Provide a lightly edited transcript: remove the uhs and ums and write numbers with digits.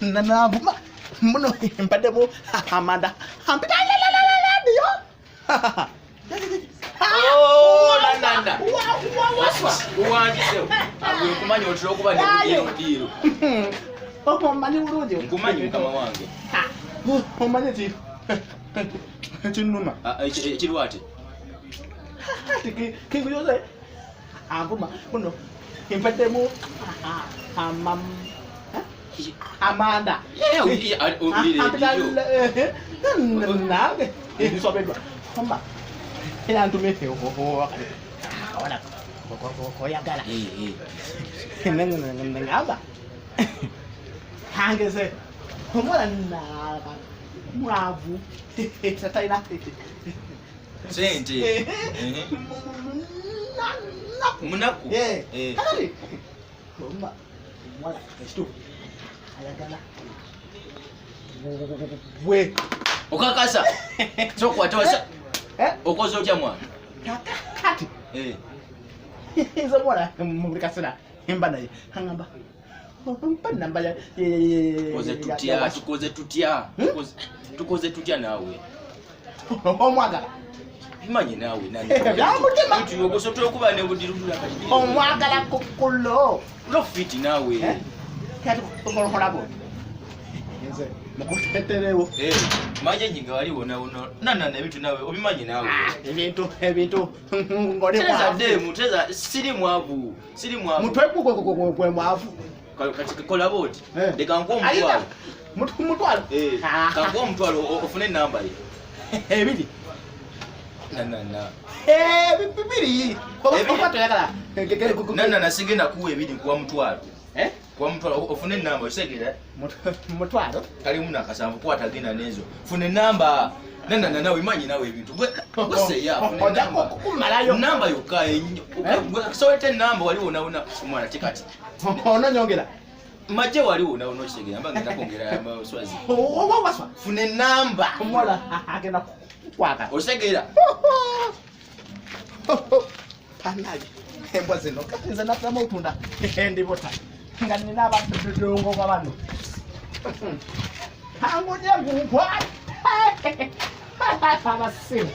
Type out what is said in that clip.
nanavuma muno mpademo Amanda ampita la dio nanda uwandise agwe kumanya otro kuba ndiro mani uruje kumanya kama wange mani ti chinuma chirwate kingu yose ambuma muno mpademo Amanda nage sobedwa komba ila ntume ho akona ko yagala ngaba hangeze komora na mwavu tataina sente munaku kanari komba mwana estu ayagala we ukakasa so kwatosa okozo kya mwana kati izo mwana mubikasira imbana hangamba mpana mbaya tukoze tutya nawe omwagala imanye nawe nani yamutima tuyogosoto okuba ne budirudula kati omwagala kokolo lo fit nawe kati kokolo kolabo nze mukuteterewo maje nyinga waliwo nawo nana ebitu nawe obimanye nawe ebintu ngole kwa demu teza siri mwavu mutweku kwe mwavu kati kolaboti deka ngo mutwalo kango mutwalo ofune namba ye ebidi nana bibiri obato yakala nana nasinge nakuwe ebidi kwa mutwalo kwa mutwalo ofune namba osegera mutwalo kali muna kasambu kwa tagina nezo fune namba nana nawe imanye nawe ebintu bose ya fune namba kumalayo namba yokaye sowete namba waliwo naona umwana tikati ono nyongera maje waliwo naona osegera mbanga ndakongera amaswazi waswa fune namba mola agenda kwaka osegera panaje embwa zino kaza natama utunda ndibota ngani naba ndongo kwa bantu hango nyangu kwa baba simu